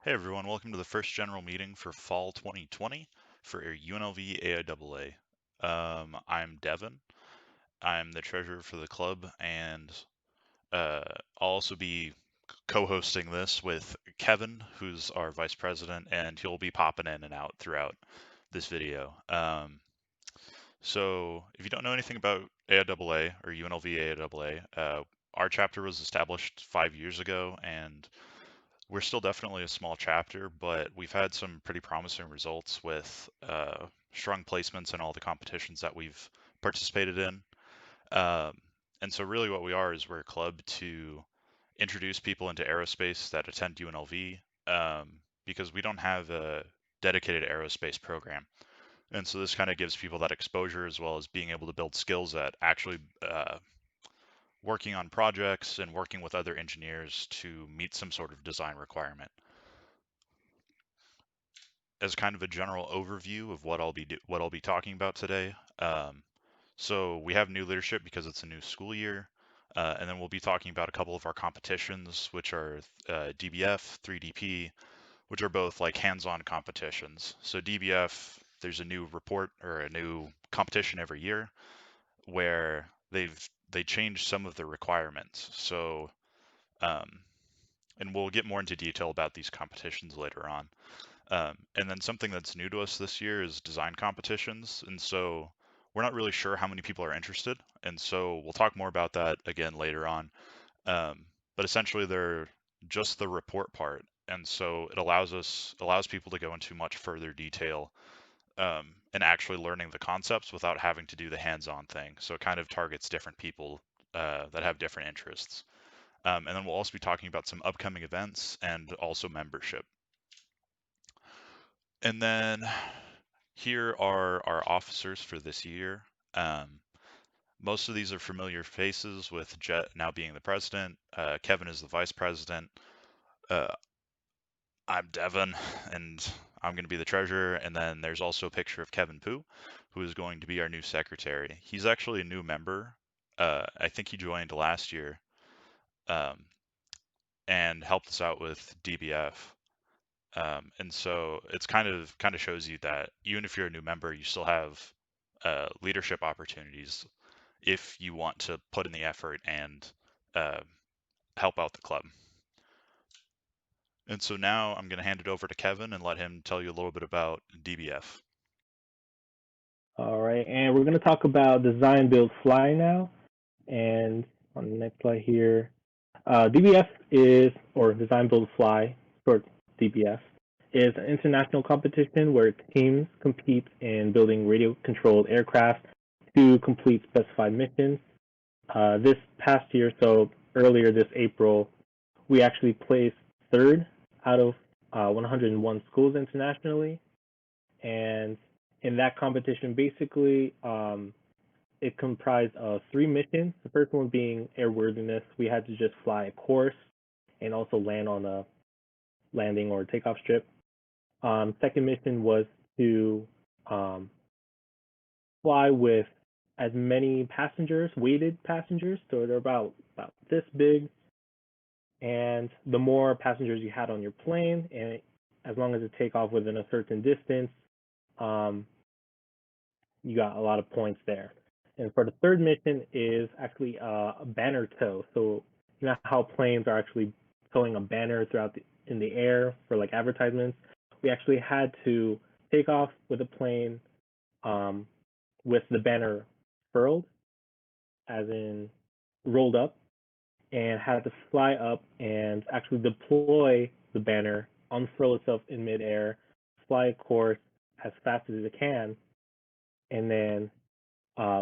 Hey everyone, welcome to the first general meeting for fall 2020 for UNLV AIAA. I'm Devin. I'm the treasurer for the club, and I'll also be co-hosting this with Kevin, who's our vice president, and he'll be popping in and out throughout this video. So if you don't know anything about AIAA or UNLV AIAA, our chapter was established 5 years ago, and we're still definitely a small chapter, but we've had some pretty promising results with strong placements in all the competitions that we've participated in. Um, and so really what we are is we're a club to introduce people into aerospace that attend UNLV, because we don't have a dedicated aerospace program. And so this kind of gives people that exposure as well as being able to build skills at actually working on projects and working with other engineers to meet some sort of design requirement. As kind of a general overview of what I'll be talking about today. So we have new leadership because it's a new school year, and then we'll be talking about a couple of our competitions, which are DBF, 3DP, which are both like hands-on competitions. So DBF, there's a new report or a new competition every year where they changed some of the requirements. So, um, and we'll get more into detail about these competitions later on. And then something that's new to us this year is design competitions. And so we're not really sure how many people are interested. And so we'll talk more about that again later on. But essentially they're just the report part. And so it allows people to go into much further detail, and actually learning the concepts without having to do the hands-on thing. So it kind of targets different people that have different interests. And then we'll also be talking about some upcoming events and also membership. And then here are our officers for this year. Um, most of these are familiar faces, with Jet now being the president. Kevin is the vice president. Uh, I'm Devin, and I'm going to be the treasurer. And then there's also a picture of Kevin Pooh, who is going to be our new secretary. He's actually a new member. I think he joined last year, um, and helped us out with DBF. And so it's kind of shows you that even if you're a new member, you still have leadership opportunities if you want to put in the effort and uh, help out the club. And so now I'm going to hand it over to Kevin and let him tell you a little bit about DBF. All right, and we're going to talk about design, build, fly now. And on the next slide here, DBF is, or design, build, fly, short DBF, is an international competition where teams compete in building radio-controlled aircraft to complete specified missions. This past year, so earlier this April, we actually placed third out of 101 schools internationally. And in that competition, basically, it comprised of 3 missions. The first one being airworthiness. We had to just fly a course and also land on a landing or takeoff strip. Second mission was to fly with as many passengers, weighted passengers, so they're about this big. And the more passengers you had on your plane, and as long as it take off within a certain distance, um, you got a lot of points there. And for the third mission is actually a banner tow. So you know how planes are actually towing a banner in the air for like advertisements. We actually had to take off with a plane with the banner furled, as in rolled up, and had to fly up and actually deploy the banner, unfurl itself in midair, fly a course as fast as it can, and then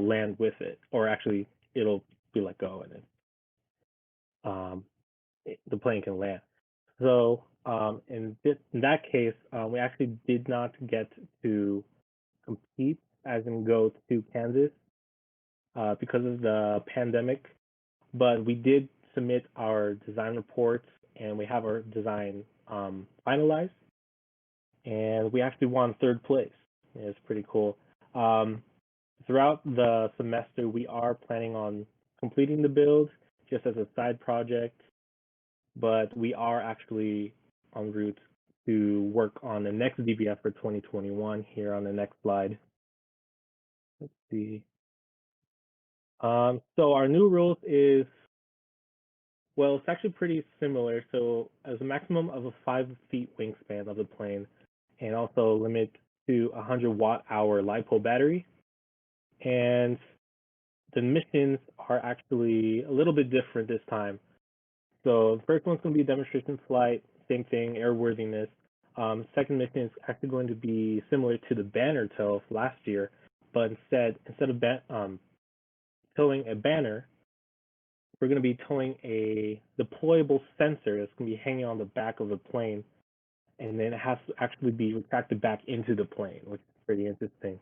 land with it, or actually it'll be let go and then the plane can land. So in that case, we actually did not get to compete, as in go to Kansas, because of the pandemic, but we did submit our design reports and we have our design finalized, and we actually won third place. It's pretty cool. Throughout the semester, we are planning on completing the build just as a side project, but we are actually en route to work on the next DBF for 2021 here on the next slide. Let's see. So our new rules is, well, it's actually pretty similar. So as a maximum of a 5 feet wingspan of the plane, and also limit to 100 watt-hour LiPo battery. And the missions are actually a little bit different this time. So the first one's going to be a demonstration flight, same thing, airworthiness. Second mission is actually going to be similar to the banner tow last year, but instead of towing a banner, we're going to be towing a deployable sensor that's going to be hanging on the back of the plane, and then it has to actually be retracted back into the plane, which is pretty interesting.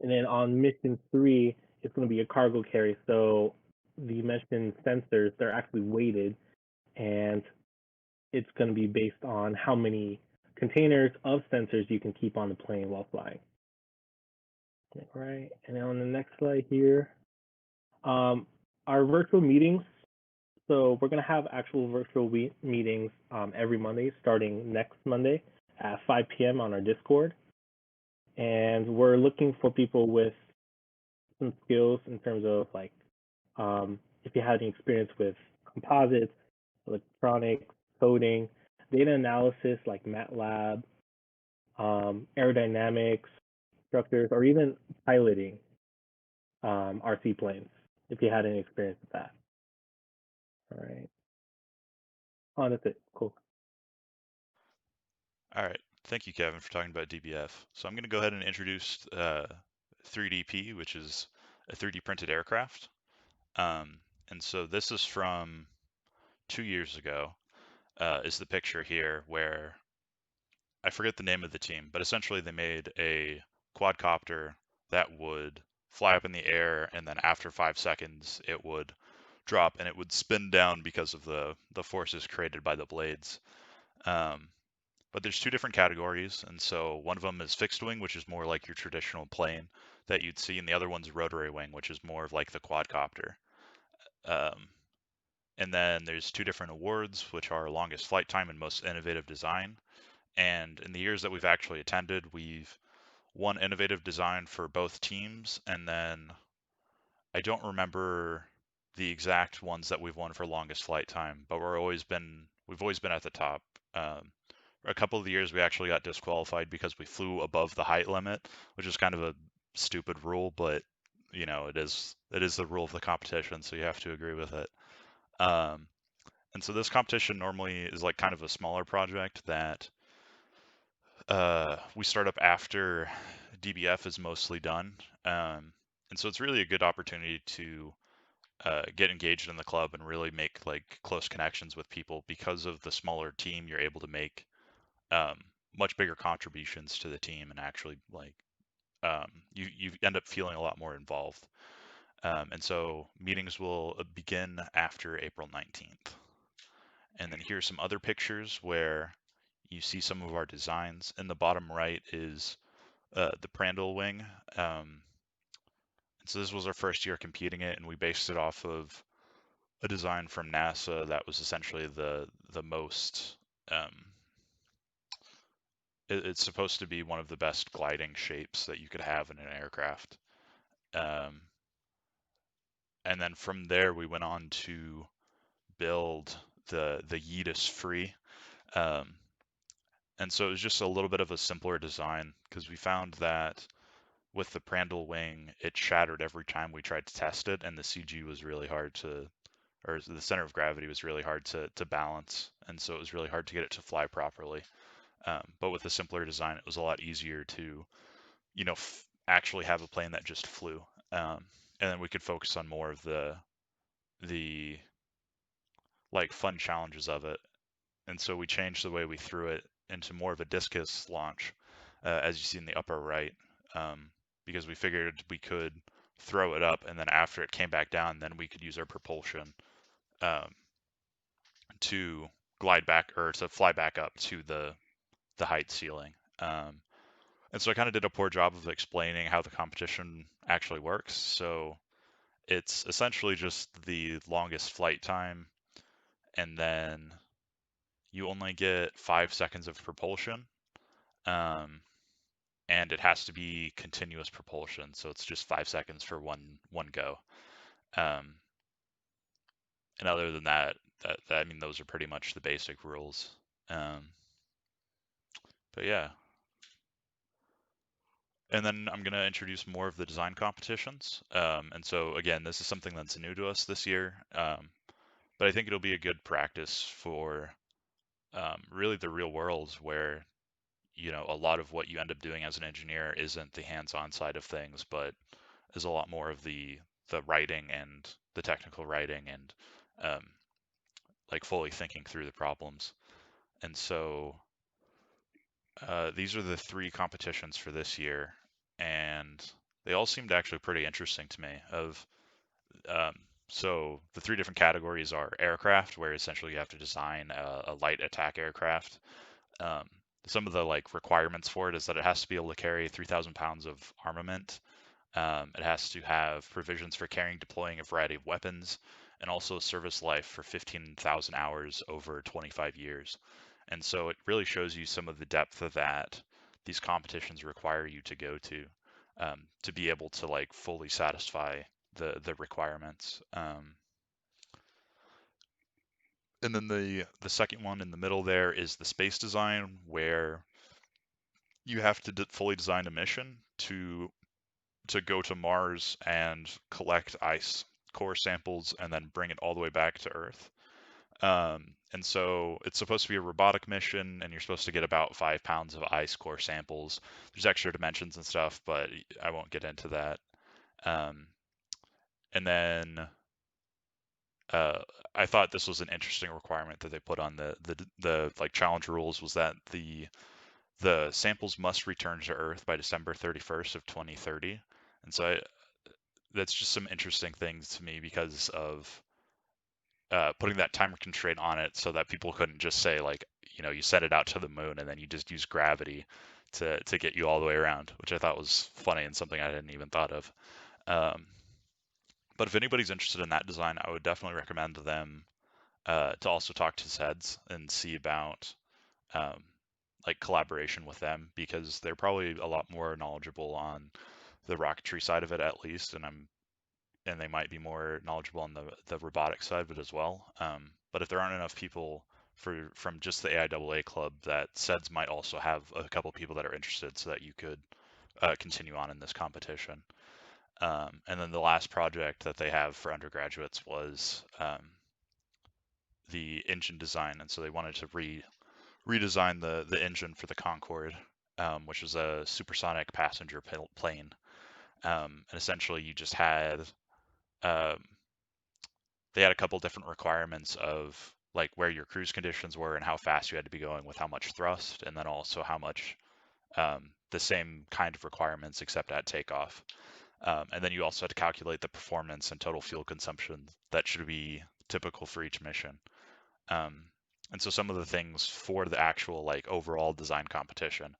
And then on mission 3, it's going to be a cargo carry. So the mentioned sensors, they're actually weighted, and it's going to be based on how many containers of sensors you can keep on the plane while flying. All right, and then on the next slide here, our virtual meetings. So we're going to have actual virtual meetings every Monday, starting next Monday at 5 p.m. on our Discord. And we're looking for people with some skills in terms of like if you had any experience with composites, electronics, coding, data analysis like MATLAB, aerodynamics, structures, or even piloting RC planes, if you had any experience with that. All right. Oh, that's it. Cool. All right. Thank you, Kevin, for talking about DBF. So I'm going to go ahead and introduce 3DP, which is a 3D printed aircraft. And so this is from 2 years ago, is the picture here where I forget the name of the team, but essentially they made a quadcopter that would fly up in the air, and then after 5 seconds it would drop and it would spin down because of the forces created by the blades. But there's two different categories, and so one of them is fixed wing, which is more like your traditional plane that you'd see, and the other one's rotary wing, which is more of like the quadcopter. Um, and then there's two different awards, which are longest flight time and most innovative design. And in the years that we've actually attended, we've won innovative design for both teams, and then I don't remember the exact ones that we've won for longest flight time, but we've always been at the top. A couple of the years we actually got disqualified because we flew above the height limit, which is kind of a stupid rule, but you know, it is the rule of the competition, so you have to agree with it. Um, and so this competition normally is like kind of a smaller project that we start up after DBF is mostly done. And so it's really a good opportunity to get engaged in the club and really make like close connections with people. Because of the smaller team, you're able to make um, much bigger contributions to the team, and actually like you end up feeling a lot more involved. And so meetings will begin after April 19th. And then here's some other pictures where you see some of our designs. In the bottom right is the Prandtl wing. So this was our first year competing it, and we based it off of a design from NASA that was essentially the most. It's supposed to be one of the best gliding shapes that you could have in an aircraft. Um, and then from there we went on to build the Yeetus Free. Um, and so it was just a little bit of a simpler design because we found that with the Prandtl wing, it shattered every time we tried to test it, and the CG was really hard to, or the center of gravity was really hard to balance, and so it was really hard to get it to fly properly. But with a simpler design, it was a lot easier to, you know, actually have a plane that just flew, and then we could focus on more of the like fun challenges of it. And so we changed the way we threw it into more of a discus launch, as you see in the upper right, because we figured we could throw it up, and then after it came back down, then we could use our propulsion um, to glide back or to fly back up to the height ceiling. And so I kind of did a poor job of explaining how the competition actually works. So it's essentially just the longest flight time, and then you only get 5 seconds of propulsion, um, and it has to be continuous propulsion, so it's just 5 seconds for one go. Um, and other than that, I mean, those are pretty much the basic rules. Um, but yeah, and then I'm going to introduce more of the design competitions. And so again, this is something that's new to us this year, but I think it'll be a good practice for really the real world where a lot of what you end up doing as an engineer isn't the hands-on side of things, but is a lot more of the writing and the technical writing and um, like fully thinking through the problems. And so these are the three competitions for this year, and they all seemed actually pretty interesting to me. Um, so the three different categories are aircraft, where essentially you have to design a light attack aircraft. Um, some of the like requirements for it is that it has to be able to carry 3,000 pounds of armament. It has to have provisions for carrying, deploying a variety of weapons, and also service life for 15,000 hours over 25 years. And so it really shows you some of the depth of that these competitions require you to go to be able to like fully satisfy the requirements. And then the second one in the middle there is the space design, where you have to fully design a mission to go to Mars and collect ice core samples and then bring it all the way back to Earth. And so it's supposed to be a robotic mission, and you're supposed to get about 5 pounds of ice core samples. There's extra dimensions and stuff, but I won't get into that. Um, and then uh, I thought this was an interesting requirement that they put on the like challenge rules, was that the samples must return to Earth by December 31st of 2030. And so that's just some interesting things to me because of putting that time constraint on it, so that people couldn't just say like, you send it out to the moon and then you just use gravity to get you all the way around, which I thought was funny and something I hadn't even thought of. Um, but if anybody's interested in that design, I would definitely recommend them to also talk to SEDS and see about um, like collaboration with them, because they're probably a lot more knowledgeable on the rocketry side of it at least, and they might be more knowledgeable on the robotic side of it as well. But if there aren't enough people from just the AIAA club, that SEDS might also have a couple people that are interested, so that you could continue on in this competition. And then the last project that they have for undergraduates was the engine design, and so they wanted to redesign the engine for the Concorde, which is a supersonic passenger plane. And essentially, you just had um, they had a couple different requirements of like where your cruise conditions were and how fast you had to be going with how much thrust, and then also how much the same kind of requirements except at takeoff. And then you also had to calculate the performance and total fuel consumption that should be typical for each mission. Um, and so some of the things for the actual like overall design competition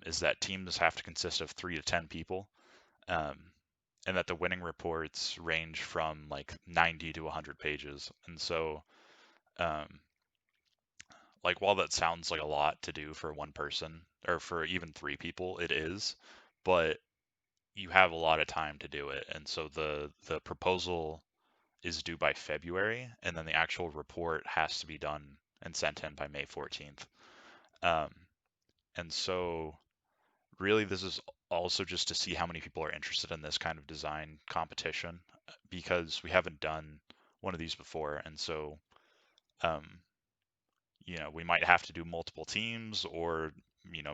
is that teams have to consist of 3 to 10 people. Um, and that the winning reports range from like 90 to 100 pages. And so, um, like, while that sounds like a lot to do for one person or for even 3 people, it is, but you have a lot of time to do it. And so the proposal is due by February, and then the actual report has to be done and sent in by May 14th. Um, and so really, this is also just to see how many people are interested in this kind of design competition, because we haven't done one of these before. And so, um, we might have to do multiple teams, or,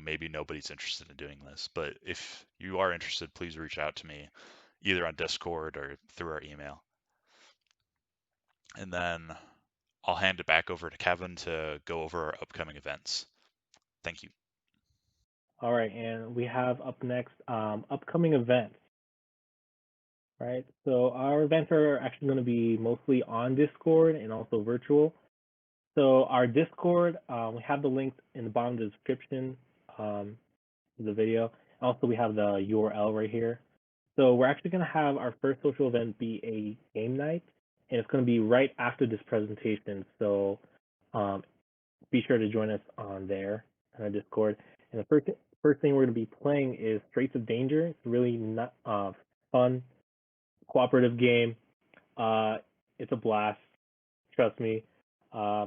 maybe nobody's interested in doing this. But if you are interested, please reach out to me either on Discord or through our email. And then I'll hand it back over to Kevin to go over our upcoming events. Thank you. All right, and we have up next upcoming events, right? So our events are actually going to be mostly on Discord and also virtual. So our Discord, we have the link in the bottom of the description of the video. Also, we have the URL right here. So we're actually going to have our first social event be a game night, and it's going to be right after this presentation. So um, be sure to join us on there on our Discord. And the first thing we're going to be playing is Straits of Danger. It's really not fun cooperative game. It's a blast. Trust me. Uh,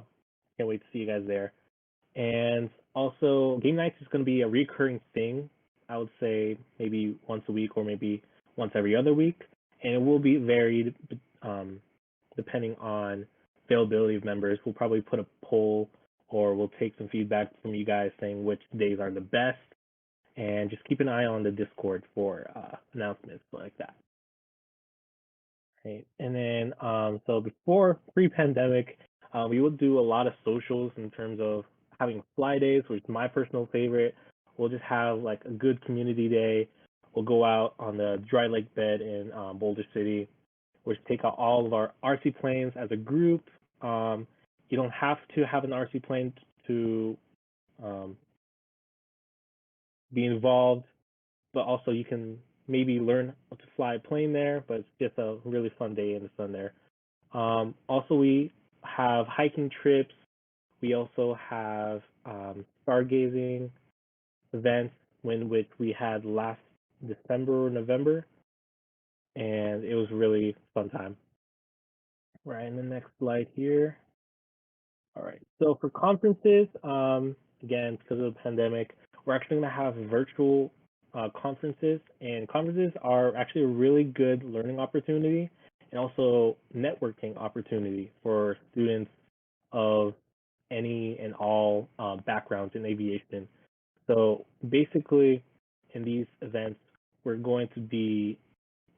can't wait to see you guys there. And also, game nights is going to be a recurring thing. I would say maybe once a week or maybe once every other week, and it will be varied um, depending on availability of members. We'll probably put a poll or we'll take some feedback from you guys saying which days are the best, and just keep an eye on the Discord for announcements like that. Right. And then, so before pre-pandemic, we would do a lot of socials in terms of having fly days, which is my personal favorite. We'll just have like a good community day. We'll go out on the dry lake bed in Boulder City. We'll take out all of our RC planes as a group. You don't have to have an RC plane to um, be involved, but also you can maybe learn to fly a plane there. But it's just a really fun day in the sun there. Also, we have hiking trips. We also have stargazing events, which we had last December or November, and it was really fun time. Right, in the next slide here. All right, so for conferences, again, because of the pandemic, we're actually going to have virtual conferences, and conferences are actually a really good learning opportunity and also networking opportunity for students of any and all backgrounds in aviation. So basically, in these events, we're going to be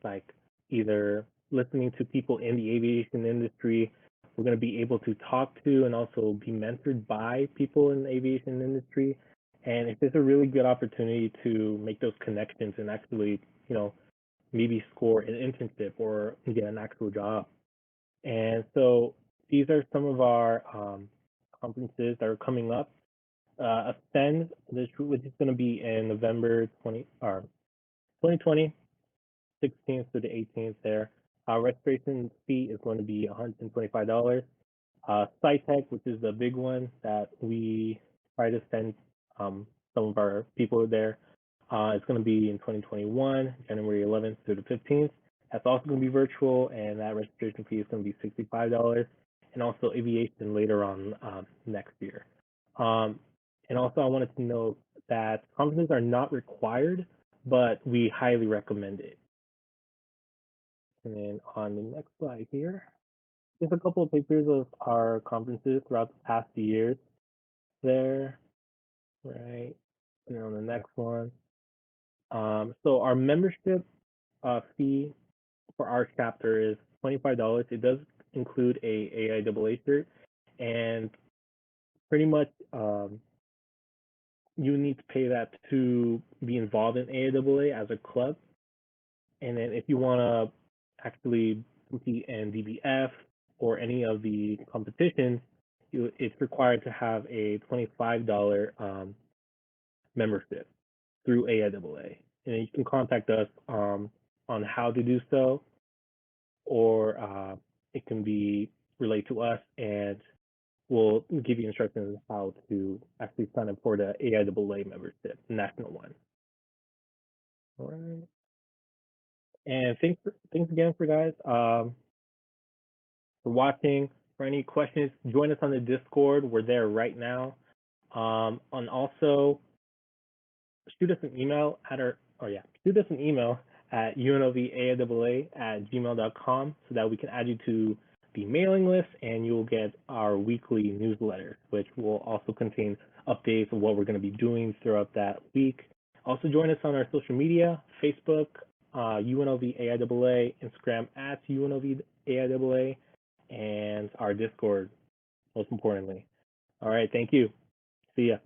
like either listening to people in the aviation industry. We're going to be able to talk to and also be mentored by people in the aviation industry. And it's just a really good opportunity to make those connections and actually, maybe score an internship or get an actual job. And so these are some of our conferences that are coming up. Ascend, which is going to be in November 2020, 16th to the 18th there. Registration fee is going to be $125. SciTech, which is the big one that we try to send some of our people there, it's going to be in 2021, January 11th to the 15th. That's also going to be virtual, and that registration fee is going to be $65. And also aviation later on next year. And also, I wanted to note that conferences are not required, but we highly recommend it. And then on the next slide here, just a couple of pictures of our conferences throughout the past years there, right? And on the next one. So our membership fee for our chapter is $25. It does include a AIAA shirt, and pretty much you need to pay that to be involved in AIAA as a club. And then if you want to actually compete in DBF or any of the competitions, it's required to have a $25 membership through AIAA. And you can contact us on how to do so, or it can be relayed to us, and we'll give you instructions on how to actually sign up for the AIAA membership, the national one. All right. And thanks again for guys for watching. For any questions, join us on the Discord. We're there right now. And also shoot us an email at unlvaiaaa@gmail.com so that we can add you to the mailing list, and you'll get our weekly newsletter, which will also contain updates of what we're going to be doing throughout that week. Also join us on our social media, Facebook, UNLV AIAA, Instagram at UNLV AIAA, and our Discord, most importantly. All right, thank you. See ya.